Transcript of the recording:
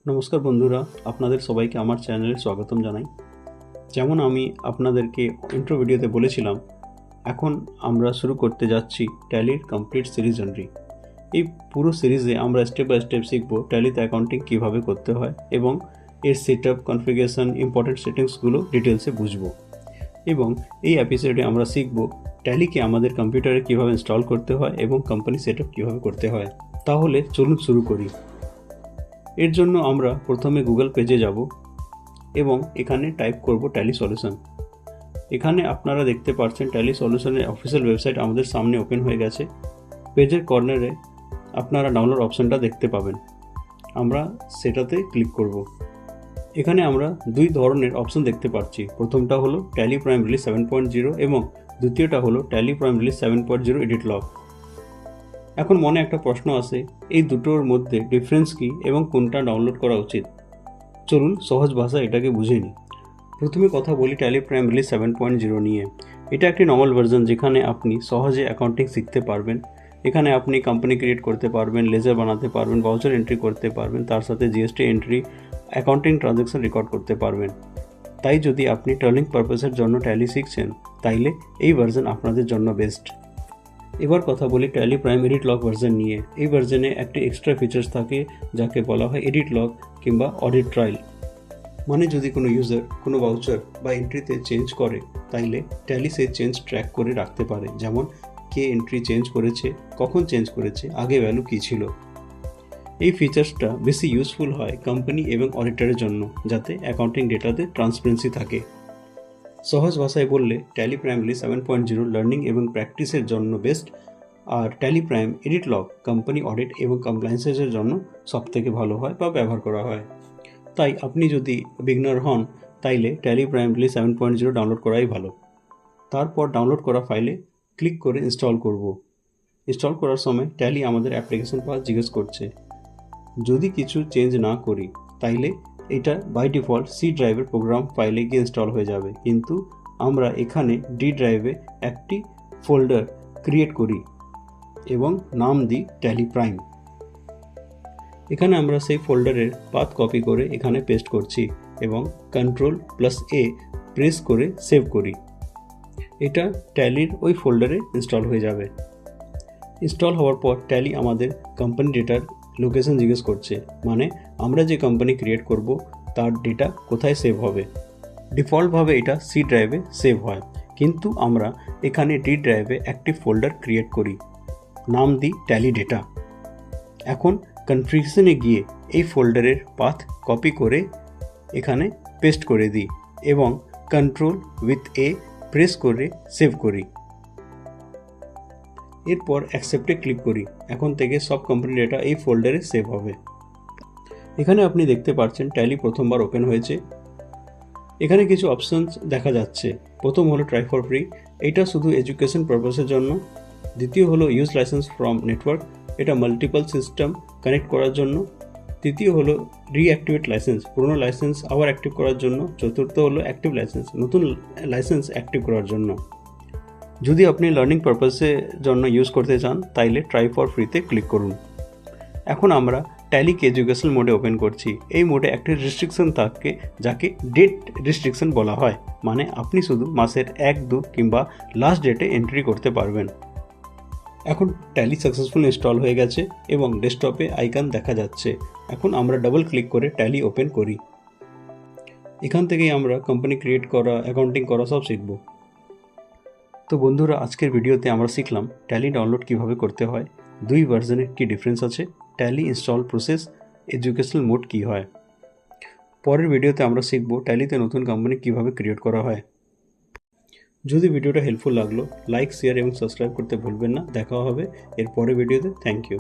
নমস্কার বন্ধুরা, আপনাদের সবাইকে আমার চ্যানেলে স্বাগতম জানাই। যেমন আমি আপনাদেরকে ইন্ট্রো ভিডিওতে বলেছিলাম, এখন আমরা শুরু করতে যাচ্ছি ট্যালির কমপ্লিট সিরিজ অনলি। এই পুরো সিরিজে আমরা স্টেপ বাই স্টেপ শিখব ট্যালিতে অ্যাকাউন্টিং কীভাবে করতে হয় এবং এর সেটআপ, কনফিগারেশন, ইম্পর্টেন্ট সেটিংসগুলো ডিটেলসে বুঝব। এবং এই এপিসোডে আমরা শিখব ট্যালিকে আমাদের কম্পিউটারে কীভাবে ইনস্টল করতে হয় এবং কোম্পানি সেটআপ কীভাবে করতে হয়। তাহলে চলুন শুরু করি। এর জন্য আমরা প্রথমে গুগল পেজে যাব এবং এখানে টাইপ করব ট্যালি সলিউশন। এখানে আপনারা দেখতে পাচ্ছেন ট্যালি সলিউশনের অফিসিয়াল ওয়েবসাইট আমাদের সামনে ওপেন হয়ে গেছে। পেজের কর্নারে আপনারা ডাউনলোড অপশনটা দেখতে পাবেন, আমরা সেটাতে ক্লিক করব। এখানে আমরা দুই ধরনের অপশন দেখতে পাচ্ছি। প্রথমটা হলো ট্যালি প্রাইম রিলিজ 7.0 এবং দ্বিতীয়টা হলো tally prime release 7.0 edit log. এখন মনে একটা প্রশ্ন আসে, এই দুটোর মধ্যে ডিফারেন্স কি এবং কোনটা ডাউনলোড করা উচিত। চলুন সহজ ভাষায় এটাকে বুঝে নিই। প্রথমে কথা বলি ট্যালি প্রাইম রিলিজ 7.0 নিয়ে। এটা একটি নর্মাল ভার্জন যেখানে আপনি সহজে অ্যাকাউন্টিং শিখতে পারবেন। এখানে আপনি কোম্পানি ক্রিয়েট করতে পারবেন, লেজার বানাতে পারবেন, ভাউচার এন্ট্রি করতে পারবেন, তার সাথে GST entry, accounting transaction record করতে পারবেন। তাই যদি আপনি টার্নিং পারপাসের জন্য ট্যালি শিখছেন তাইলে এই ভার্জন আপনাদের জন্য বেস্ট। এবার কথা বলি tally Prime edit log version নিয়ে। এই ভার্জনে একটি এক্সট্রা ফিচার্স থাকে যাকে বলা হয় এডিট লগ কিংবা অডিট ট্রায়াল। মানে যদি কোনো ইউজার কোনো ভাউচার বা এন্ট্রিতে চেঞ্জ করে তাইলে ট্যালি সেই চেঞ্জ ট্র্যাক করে রাখতে পারে, যেমন কে এন্ট্রি চেঞ্জ করেছে, কখন চেঞ্জ করেছে, আগে ভ্যালু কী ছিল। এই ফিচার্সটা বেশি ইউজফুল হয় কোম্পানি এবং অডিটরের জন্য, যাতে অ্যাকাউন্টিং ডেটাতে ট্রান্সপারেন্সি থাকে। সহজ ভাষায় বললে ট্যালি প্রাইম রিলিজ 7.0 লার্নিং এবং প্র্যাকটিসের জন্য বেস্ট, আর Tally Prime edit log company audit এবং কমপ্লায়েন্সের জন্য সবথেকে ভালো হয় বা ব্যবহার করা হয়। তাই আপনি যদি বিগনার হন তাইলে ট্যালি প্রাইম রিলিজ 7.0 ডাউনলোড করাই ভালো। তারপর ডাউনলোড করা ফাইলে ক্লিক করে ইনস্টল করব। ইনস্টল করার সময় ট্যালি আমাদের অ্যাপ্লিকেশন পাস জিজ্ঞেস করছে। যদি কিছু চেঞ্জ না করি তাইলে এটা বাই ডিফল্ট সি ড্রাইভের প্রোগ্রাম ফাইলে গিয়ে ইনস্টল হয়ে যাবে, কিন্তু আমরা এখানে ডি ড্রাইভে একটি ফোল্ডার ক্রিয়েট করি এবং নাম দিই ট্যালি প্রাইম। এখানে আমরা সেই ফোল্ডারের পাথ কপি করে এখানে পেস্ট করছি এবং Ctrl+A প্রেস করে সেভ করি। এটা ট্যালির ওই ফোল্ডারে ইনস্টল হয়ে যাবে। ইনস্টল হওয়ার পর ট্যালি আমাদের কোম্পানি ডেটার লোকেশন জিজ্ঞেস করছে, মানে আমরা যে কোম্পানি ক্রিয়েট করব তার ডেটা কোথায় সেভ হবে। ডিফল্টভাবে এটা সি ড্রাইভে সেভ হয়, কিন্তু আমরা এখানে ডি ড্রাইভে একটি ফোল্ডার ক্রিয়েট করি, নাম দিই ট্যালি ডেটা। এখন কনফিগারেশনে গিয়ে এই ফোল্ডারের পাথ কপি করে এখানে পেস্ট করে দিই এবং Ctrl+A প্রেস করে সেভ করি। এরপর অ্যাকসেপ্টে ক্লিক করি। এখন থেকে সব কোম্পানি ডেটা এই ফোল্ডারে সেভ হবে। এখানে আপনি দেখতে পাচ্ছেন ট্যালি প্রথমবার ওপেন হয়েছে। এখানে কিছু অপশনস দেখা যাচ্ছে। প্রথম হলো ট্রাই ফর ফ্রি, এটা শুধু এডুকেশন পারপাসের জন্য। দ্বিতীয় হলো ইউজ লাইসেন্স ফ্রম নেটওয়ার্ক, এটা মাল্টিপল সিস্টেম কানেক্ট করার জন্য। তৃতীয় হলো রিঅ্যাক্টিভেট লাইসেন্স, পুরনো লাইসেন্স আবার অ্যাক্টিভ করার জন্য। চতুর্থ হলো অ্যাক্টিভ লাইসেন্স, নতুন লাইসেন্স অ্যাক্টিভ করার জন্য। যদি আপনি লার্নিং পারপাসের জন্য ইউজ করতে চান তাইলে ট্রাই ফর ফ্রিতে ক্লিক করুন। এখন আমরা ট্যালিকে এডুকেশন মোডে ওপেন করছি। এই মোডে একটি রেস্ট্রিকশন থাকে যাকে ডেট রেস্ট্রিকশন বলা হয়, মানে আপনি শুধু মাসের 1, 2 কিংবা লাস্ট ডেটে এন্ট্রি করতে পারবেন। এখন ট্যালি সাকসেসফুল ইনস্টল হয়ে গেছে এবং ডেস্কটপে আইকন দেখা যাচ্ছে। এখন আমরা ডাবল ক্লিক করে ট্যালি ওপেন করি। এখান থেকেই আমরা কোম্পানি ক্রিয়েট করা, অ্যাকাউন্টিং করা সব শিখব। তো বন্ধুরা, আজকের ভিডিওতে আমরা শিখলাম ট্যালি ডাউনলোড কিভাবে করতে হয়, দুই ভার্জনের কী ডিফারেন্স আছে, Tally install process, educational mode কী হয়। পরের ভিডিওতে আমরা শিখব ট্যালিতে নতুন কোম্পানি কিভাবে ক্রিয়েট করা হয়। যদি ভিডিওটা হেল্পফুল লাগলো লাইক, শেয়ার এবং সাবস্ক্রাইব করতে ভুলবেন না। দেখা হবে এর পরের ভিডিওতে। Thank you.